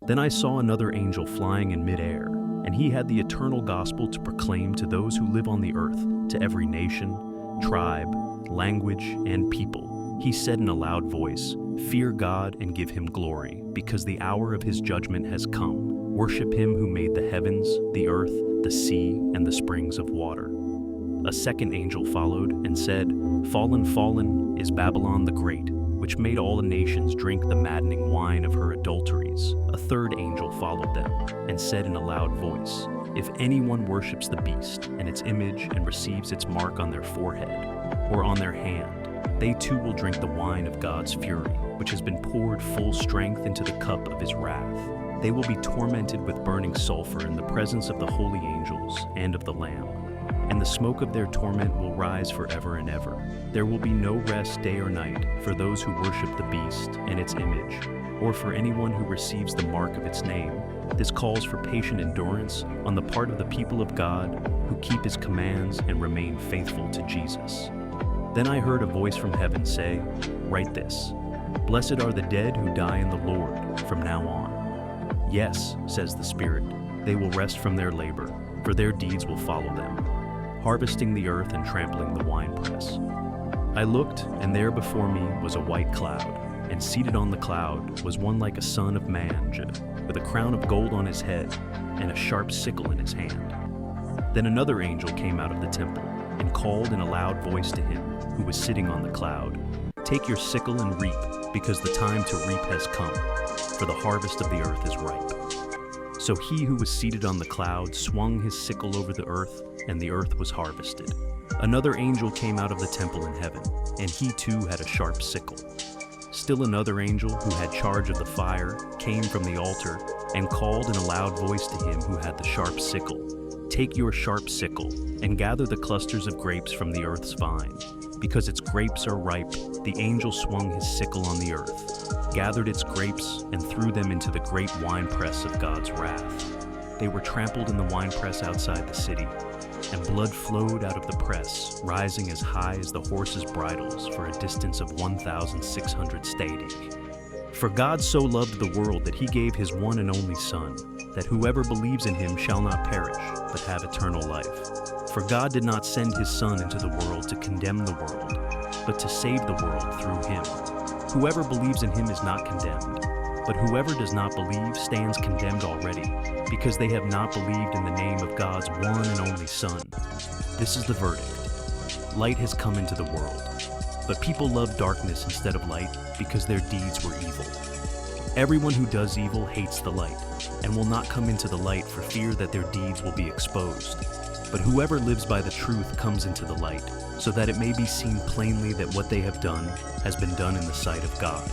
Then I saw another angel flying in midair, and he had the eternal gospel to proclaim to those who live on the earth, to every nation, tribe, language, and people. He said in a loud voice, "Fear God and give him glory, because the hour of his judgment has come. Worship him who made the heavens, the earth, the sea, and the springs of water." A second angel followed and said, "Fallen, fallen is Babylon the Great, which made all the nations drink the maddening wine of her adulteries." A third angel followed them and said in a loud voice, "If anyone worships the beast and its image and receives its mark on their forehead or on their hand, they too will drink the wine of God's fury, which has been poured full strength into the cup of his wrath. They will be tormented with burning sulfur in the presence of the holy angels and of the Lamb, and the smoke of their torment will rise forever and ever. There will be no rest day or night for those who worship the beast and its image, or for anyone who receives the mark of its name. This calls for patient endurance on the part of the people of God who keep his commands and remain faithful to Jesus." Then I heard a voice from heaven say, "Write this: Blessed are the dead who die in the Lord from now on." "Yes," says the Spirit, "they will rest from their labor, for their deeds will follow them, harvesting the earth and trampling the winepress." I looked, and there before me was a white cloud, and seated on the cloud was one like a son of man, with a crown of gold on his head and a sharp sickle in his hand. Then another angel came out of the temple and called in a loud voice to him who was sitting on the cloud, "Take your sickle and reap, because the time to reap has come, for the harvest of the earth is ripe." So he who was seated on the cloud swung his sickle over the earth, and the earth was harvested. Another angel came out of the temple in heaven, and he too had a sharp sickle. Still another angel who had charge of the fire came from the altar and called in a loud voice to him who had the sharp sickle, "Take your sharp sickle and gather the clusters of grapes from the earth's vine, because its grapes are ripe." The angel swung his sickle on the earth, gathered its grapes, and threw them into the great winepress of God's wrath. They were trampled in the winepress outside the city, and blood flowed out of the press, rising as high as the horses' bridles for a distance of 1,600 stadia. For God so loved the world that he gave his one and only Son, that whoever believes in him shall not perish, but have eternal life. For God did not send his Son into the world to condemn the world, but to save the world through him. Whoever believes in him is not condemned, but whoever does not believe stands condemned already, because they have not believed in the name of God's one and only Son. This is the verdict. Light has come into the world, but people love darkness instead of light because their deeds were evil. Everyone who does evil hates the light, and will not come into the light for fear that their deeds will be exposed. But whoever lives by the truth comes into the light, so that it may be seen plainly that what they have done has been done in the sight of God.